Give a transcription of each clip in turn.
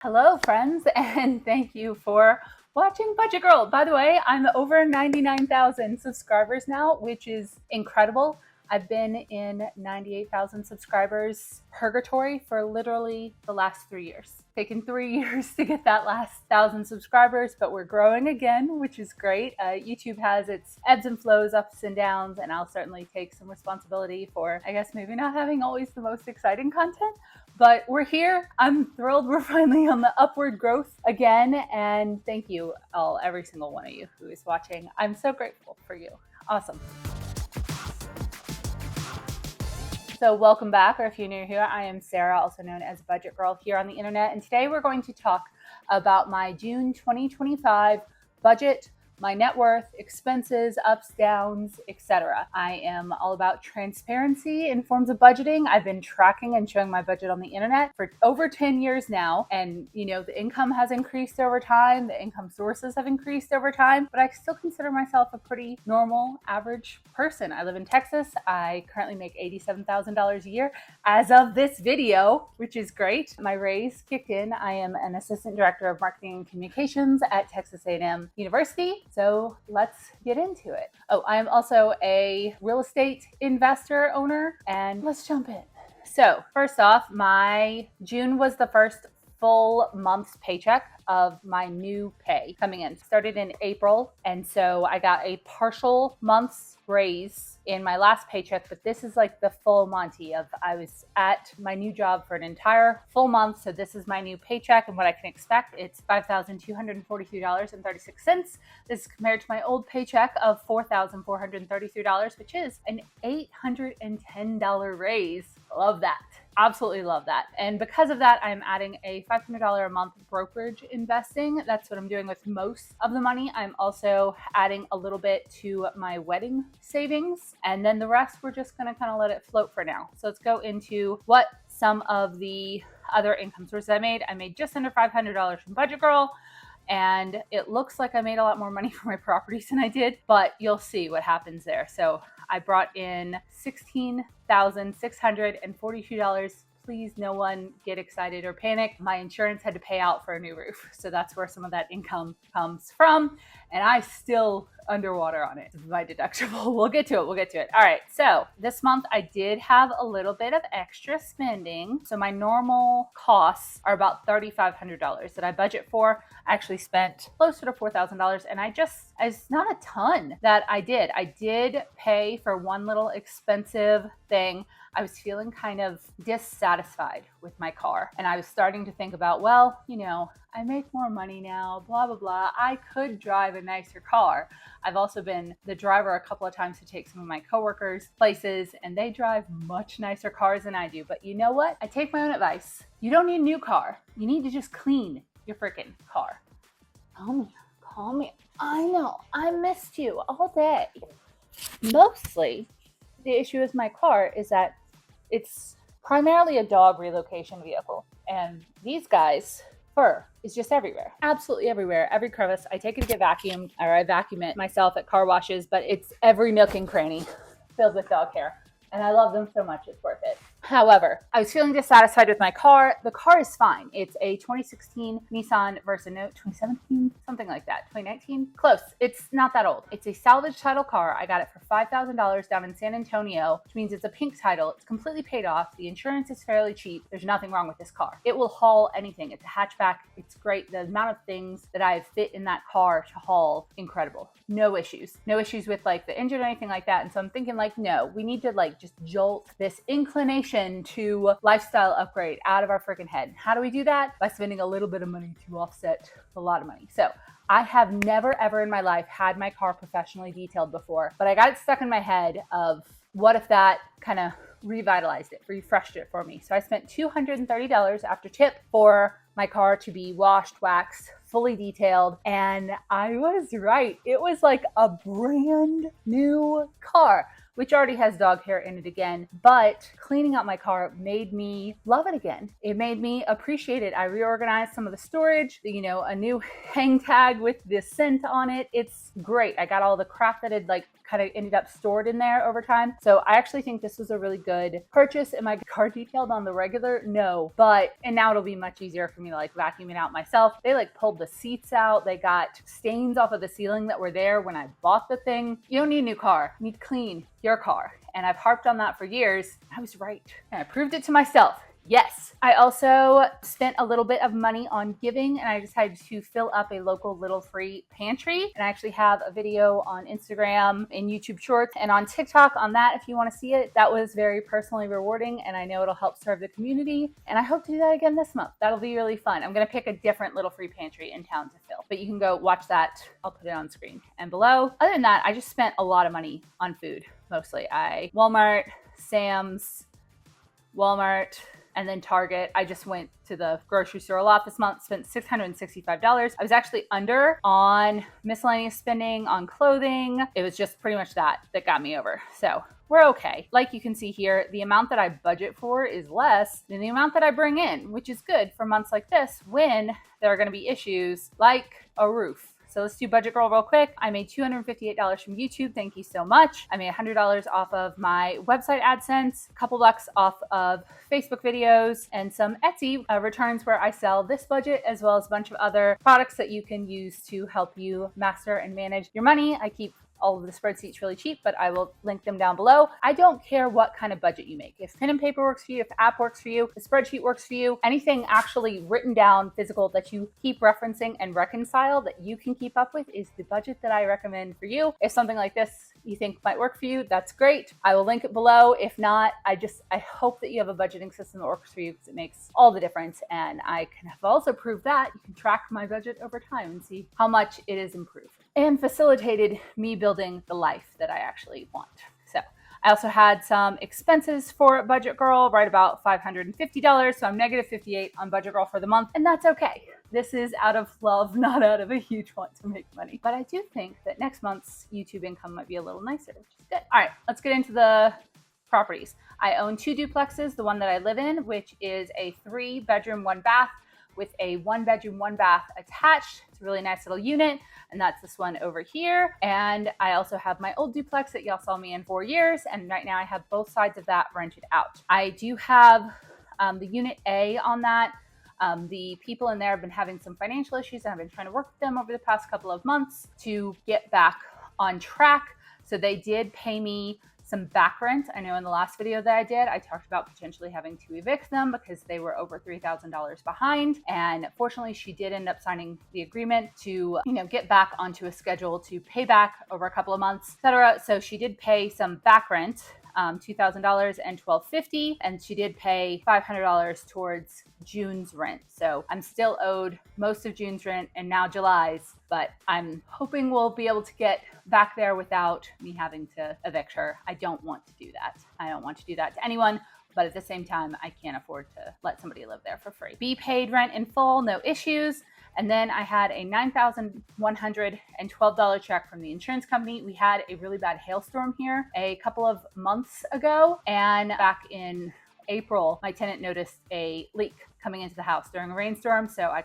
Hello, friends, and thank you for watching Budget Girl. By the way, I'm over 99,000 subscribers now, which is incredible. I've been in 98,000 subscribers purgatory for literally the last 3 years. Taken 3 years to get that last 1,000 subscribers, but we're growing again, which is great. YouTube has its ebbs and flows, ups and downs, and I'll certainly take some responsibility for, I guess, maybe not having always the most exciting content. But we're here. I'm thrilled we're finally on the upward growth again. And thank you all, every single one of you who is watching. I'm so grateful for you. Awesome. So welcome back, or if you're new here, I am Sarah, also known as Budget Girl here on the internet. And today we're going to talk about my June 2025 budget, my net worth, expenses, ups, downs, etc. I am all about transparency in forms of budgeting. I've been tracking and showing my budget on the internet for over 10 years now. And, the income has increased over time. The income sources have increased over time, but I still consider myself a pretty normal, average person. I live in Texas. I currently make $87,000 a year as of this video, which is great. My raise kicked in. I am an assistant director of marketing and communications at Texas A&M University. So let's get into it. Oh, I am also a real estate investor owner, and let's jump in. So first off, my June was the first full month's paycheck of my new pay coming in. Started in April, and so I got a partial month's raise in my last paycheck, but this is like the full Monty of I was at my new job for an entire full month, so this is my new paycheck and what I can expect. It's $5,243.36. This is compared to my old paycheck of $4,433, which is an $810 raise. Love that. Absolutely love that. And because of that, I'm adding a $500 a month brokerage investing. That's what I'm doing with most of the money. I'm also adding a little bit to my wedding savings. And then the rest, we're just going to kind of let it float for now. So let's go into what some of the other income sources I made. I made just under $500 from Budget Girl. And it looks like I made a lot more money for my properties than I did, but you'll see what happens there. So I brought in $16,642. Please, no one get excited or panic. My insurance had to pay out for a new roof. So that's where some of that income comes from. And I still underwater on it. My deductible. We'll get to it. All right. So this month I did have a little bit of extra spending. So my normal costs are about $3,500 that I budget for. I actually spent closer to $4,000, and it's not a ton that I did. I did pay for one little expensive thing. I was feeling kind of dissatisfied with my car, and I was starting to think about, I make more money now, blah, blah, blah. I could drive a nicer car. I've also been the driver a couple of times to take some of my coworkers places, and they drive much nicer cars than I do. But you know what? I take my own advice. You don't need a new car. You need to just clean your freaking car. Call me. I know. I missed you all day. Mostly, the issue with my car is that it's primarily a dog relocation vehicle. And these guys, fur is just everywhere. Absolutely everywhere. Every crevice. I take it to get vacuumed, or I vacuum it myself at car washes, but it's every nook and cranny filled with dog hair. And I love them so much, it's worth it. However, I was feeling dissatisfied with my car. The car is fine. It's a 2016 Nissan Versa Note, 2017, something like that. 2019? Close. It's not that old. It's a salvage title car. I got it for $5,000 down in San Antonio, which means it's a pink title. It's completely paid off. The insurance is fairly cheap. There's nothing wrong with this car. It will haul anything. It's a hatchback. It's great. The amount of things that I have fit in that car to haul, incredible. No issues. No issues with like the engine or anything like that. And so I'm thinking like, no, we need to like just jolt this inclination to lifestyle upgrade out of our freaking head. How do we do that? By spending a little bit of money to offset a lot of money. So I have never ever in my life had my car professionally detailed before, but I got it stuck in my head of what if that kind of revitalized it, refreshed it for me. So I spent $230 after tip for my car to be washed, waxed, fully detailed, and I was right. It was like a brand new car. which already has dog hair in it again, but cleaning out my car made me love it again. It made me appreciate it. I reorganized some of the storage, a new hang tag with the scent on it. It's great. I got all the crap that had kind of ended up stored in there over time. So I actually think this was a really good purchase. Am I car detailed on the regular? No, and now it'll be much easier for me to vacuum it out myself. They pulled the seats out. They got stains off of the ceiling that were there when I bought the thing. You don't need a new car. You need to clean your car. And I've harped on that for years. I was right. And I proved it to myself. Yes. I also spent a little bit of money on giving, and I decided to fill up a local little free pantry. And I actually have a video on Instagram and YouTube Shorts and on TikTok on that if you want to see it. That was very personally rewarding, and I know it'll help serve the community. And I hope to do that again this month. That'll be really fun. I'm going to pick a different little free pantry in town to fill, but you can go watch that. I'll put it on screen and below. Other than that, I just spent a lot of money on food, mostly. Walmart, Sam's, Walmart, and then Target. I just went to the grocery store a lot this month, spent $665. I was actually under on miscellaneous spending on clothing. It was just pretty much that got me over. So we're okay. Like you can see here, the amount that I budget for is less than the amount that I bring in, which is good for months like this when there are going to be issues like a roof. So let's do Budget Girl real quick. I made $258 from YouTube. Thank you so much. I made $100 off of my website AdSense, a couple bucks off of Facebook videos, and some Etsy returns where I sell this budget, as well as a bunch of other products that you can use to help you master and manage your money. I keep all of the spreadsheets really cheap, but I will link them down below. I don't care what kind of budget you make. If pen and paper works for you, if the app works for you, the spreadsheet works for you, anything actually written down, physical, that you keep referencing and reconcile that you can keep up with is the budget that I recommend for you. If something like this you think might work for you, that's great. I will link it below. If not, I hope that you have a budgeting system that works for you, because it makes all the difference. And I have also proved that you can track my budget over time and see how much it is improved and facilitated me building the life that I actually want. So I also had some expenses for Budget Girl, right about $550. So I'm negative 58 on Budget Girl for the month, and that's okay. This is out of love, not out of a huge want to make money. But I do think that next month's YouTube income might be a little nicer, which is good. All right, let's get into the properties. I own 2 duplexes, the one that I live in, which is a 3-bedroom, 1-bath with a 1-bedroom, 1-bath attached. It's a really nice little unit, and that's this one over here. And I also have my old duplex that y'all saw me in 4 years, and right now I have both sides of that rented out. I do have the Unit A on that. The people in there have been having some financial issues, and I've been trying to work with them over the past couple of months to get back on track. So they did pay me some back rent. I know in the last video that I did, I talked about potentially having to evict them because they were over $3,000 behind. And fortunately, she did end up signing the agreement to, get back onto a schedule to pay back over a couple of months, etc. So she did pay some back rent, $2,000 and $1,250, and she did pay $500 towards June's rent. So I'm still owed most of June's rent and now July's, but I'm hoping we'll be able to get back there without me having to evict her. I don't want to do that. I don't want to do that to anyone, but at the same time, I can't afford to let somebody live there for free. B paid rent in full, no issues. And then I had a $9,112 check from the insurance company. We had a really bad hailstorm here a couple of months ago. And back in April, my tenant noticed a leak coming into the house during a rainstorm. So I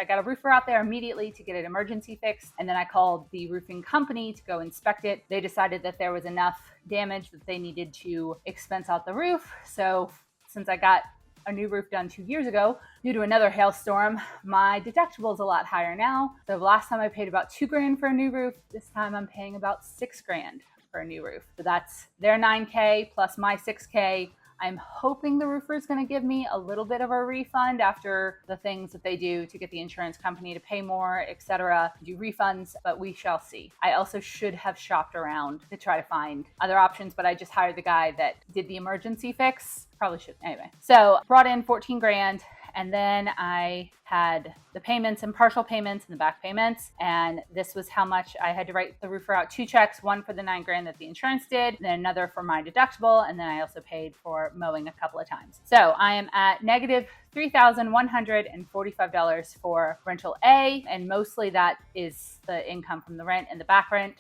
got a roofer out there immediately to get an emergency fix. And then I called the roofing company to go inspect it. They decided that there was enough damage that they needed to expense out the roof. So since I got a new roof done 2 years ago due to another hailstorm, my deductible is a lot higher now. So last time I paid about $2,000 for a new roof. This time I'm paying about $6,000 for a new roof. So that's their $9,000 plus my $6,000. I'm hoping the roofer is going to give me a little bit of a refund after the things that they do to get the insurance company to pay more, etc., do refunds, but we shall see. I also should have shopped around to try to find other options, but I just hired the guy that did the emergency fix. Probably should. Anyway, so brought in $14,000. And then I had the payments and partial payments and the back payments. And this was how much I had to write the roofer out 2 checks, one for the $9,000 that the insurance did, then another for my deductible. And then I also paid for mowing a couple of times. So I am at negative $3,145 for rental A, and mostly that is the income from the rent and the back rent,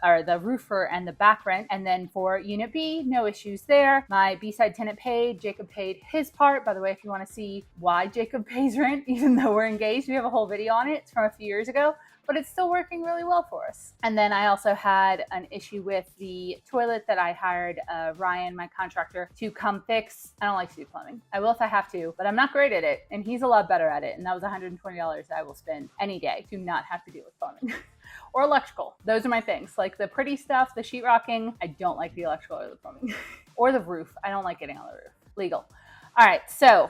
or the roofer and the back rent. And then for unit B, no issues there. My B-side tenant paid. Jacob paid his part. By the way, if you want to see why Jacob pays rent, even though we're engaged, we have a whole video on it. It's from a few years ago, but it's still working really well for us. And then I also had an issue with the toilet that I hired Ryan, my contractor, to come fix. I don't like to do plumbing. I will if I have to, but I'm not great at it, and he's a lot better at it. And that was $120 I will spend any day to not have to deal with plumbing. Or electrical. Those are my things. Like the pretty stuff, the sheetrocking. I don't like the electrical or the plumbing. Or the roof. I don't like getting on the roof. Legal. All right, so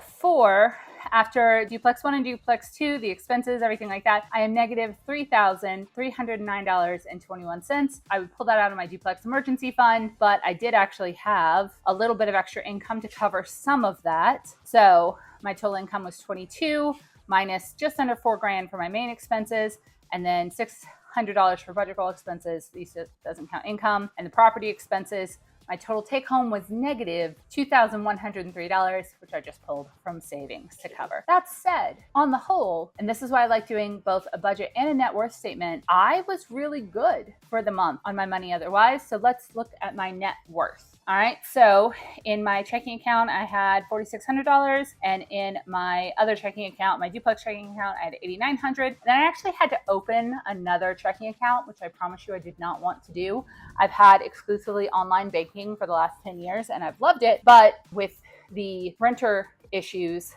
after duplex 1 and duplex 2, the expenses, everything like that, I am negative $3,309.21. I would pull that out of my duplex emergency fund, but I did actually have a little bit of extra income to cover some of that. So my total income was 22 minus just under $4,000 for my main expenses, and then $600 for budget goal expenses. These doesn't count income, and the property expenses. My total take home was negative $2,103, which I just pulled from savings to cover. That said, on the whole, and this is why I like doing both a budget and a net worth statement, I was really good for the month on my money otherwise. So let's look at my net worth. All right, so in my checking account, I had $4,600, and in my other checking account, my duplex checking account, I had $8,900. And then I actually had to open another checking account, which I promise you I did not want to do. I've had exclusively online banking for the last 10 years, and I've loved it. But with the renter issues,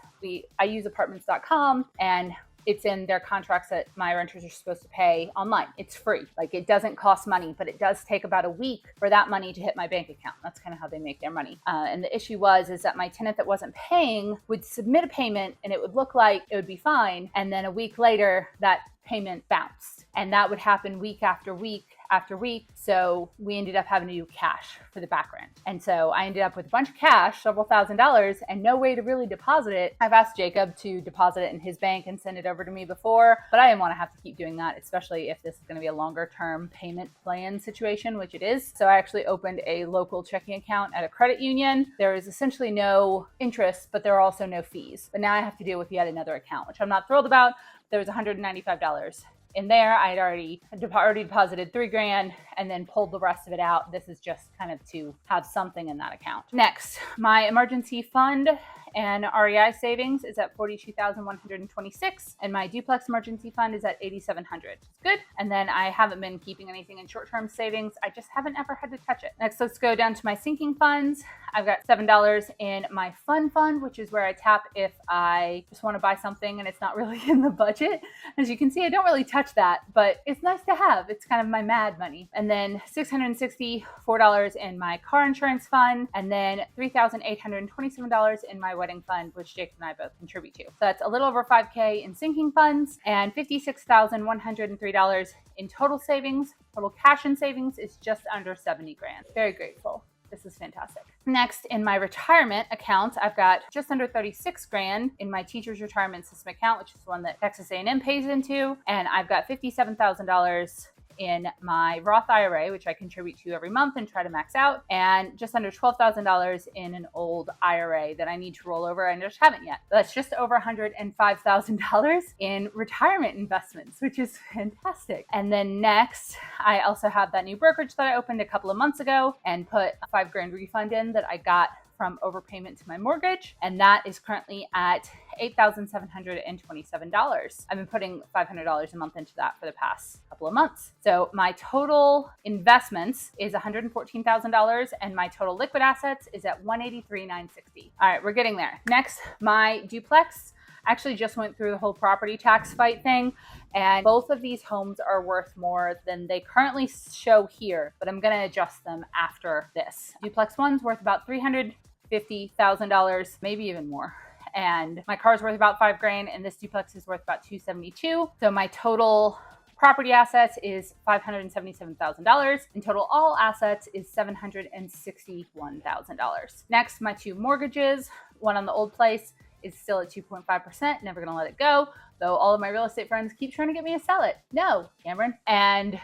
I use apartments.com, and it's in their contracts that my renters are supposed to pay online. It's free. Like, it doesn't cost money, but it does take about a week for that money to hit my bank account. That's kind of how they make their money. And the issue is that my tenant that wasn't paying would submit a payment, and it would look like it would be fine. And then a week later, that payment bounced. And that would happen week after week after week. So we ended up having to do cash for the back rent. And so I ended up with a bunch of cash, several $1,000s, and no way to really deposit it. I've asked Jacob to deposit it in his bank and send it over to me before, but I didn't want to have to keep doing that, especially if this is going to be a longer term payment plan situation, which it is. So I actually opened a local checking account at a credit union. There is essentially no interest, but there are also no fees. But now I have to deal with yet another account, which I'm not thrilled about. There was $195 in there. I had already deposited $3,000 and then pulled the rest of it out. This is just kind of to have something in that account. Next, my emergency fund and REI savings is at $42,126, and my duplex emergency fund is at $8,700. It's good. And then I haven't been keeping anything in short-term savings. I just haven't ever had to touch it. Next, let's go down to my sinking funds. I've got $7 in my fun fund, which is where I tap if I just want to buy something and it's not really in the budget. As you can see, I don't really touch that, but it's nice to have. It's kind of my mad money. And then $664 in my car insurance fund, and then $3,827 in my wedding fund, which Jake and I both contribute to. So that's a little over $5,000 in sinking funds and $56,103 in total savings. Total cash in savings is just under $70,000. Very grateful. This is fantastic. Next, in my retirement account, I've got just under $36,000 in my teacher's retirement system account, which is the one that Texas A&M pays into. And I've got $57,000 in my Roth IRA, which I contribute to every month and try to max out, and just under $12,000 in an old IRA that I need to roll over. I just haven't yet. That's just over $105,000 in retirement investments, which is fantastic. And then next, I also have that new brokerage that I opened a couple of months ago and put a $5,000 refund in that I got from overpayment to my mortgage, and that is currently at $8,727. I've been putting $500 a month into that for the past couple of months. So my total investments is $114,000, and my total liquid assets is at $183,960. All right, we're getting there. Next, my duplex. I actually just went through the whole property tax fight thing, and both of these homes are worth more than they currently show here, but I'm going to adjust them after this. Duplex one's worth about $350,000, maybe even more. And my car's worth about $5,000, and this duplex is worth about $272,000. So my total property assets is $577,000. In total, all assets is $761,000. Next, my two mortgages, one on the old place is still at 2.5%, never gonna let it go. Though all of my real estate friends keep trying to get me to sell it. No, Cameron. And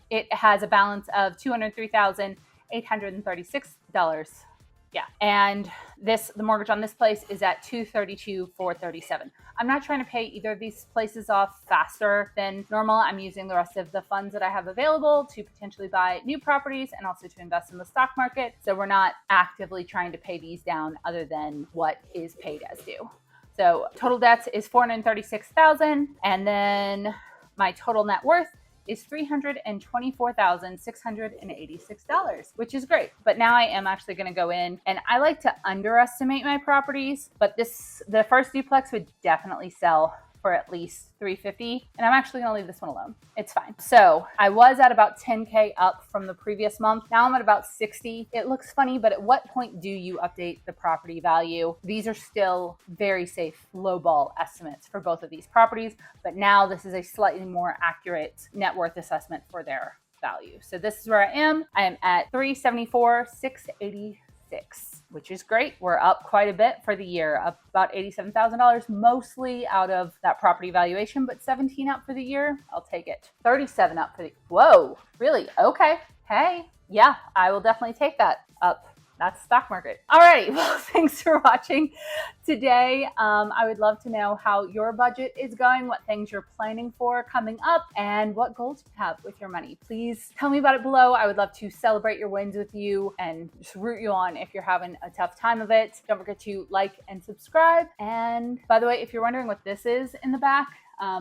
it has a balance of $203,836. Yeah. And the mortgage on this place is at $232,437. I'm not trying to pay either of these places off faster than normal. I'm using the rest of the funds that I have available to potentially buy new properties and also to invest in the stock market. So we're not actively trying to pay these down other than what is paid as due. So total debts is $436,000, and then my total net worth is $324,686, which is great. But now I am actually going to go in, and I like to underestimate my properties, but the first duplex would definitely sell for at least $350, and I'm actually going to leave this one alone. It's fine. So I was at about $10K up from the previous month. Now I'm at about 60. It looks funny, but at what point do you update the property value? These are still very safe lowball estimates for both of these properties, but now this is a slightly more accurate net worth assessment for their value. So this is where I am. I am at $374,686, which is great. We're up quite a bit for the year, up about $87,000, mostly out of that property valuation, but 17 up for the year. I'll take it. 37 up for the, whoa, really? Okay. Hey, yeah, I will definitely take that up. That's stock market. Alrighty, well, thanks for watching today. I would love to know how your budget is going, what things you're planning for coming up, and what goals you have with your money. Please tell me about it below. I would love to celebrate your wins with you and just root you on if you're having a tough time of it. Don't forget to like and subscribe. And by the way, if you're wondering what this is in the back,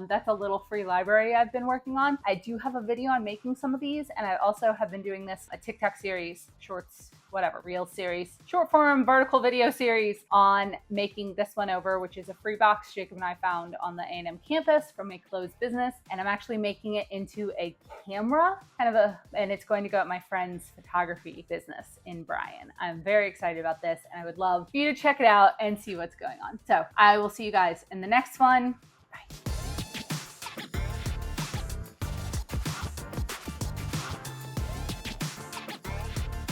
that's a little free library I've been working on. I do have a video on making some of these, and I also have been doing a TikTok series, shorts, whatever, reel series, short form vertical video series on making this one over, which is a free box Jacob and I found on the A&M campus from a closed business. And I'm actually making it into a camera, and it's going to go at my friend's photography business in Bryan. I'm very excited about this, and I would love for you to check it out and see what's going on. So I will see you guys in the next one. Bye.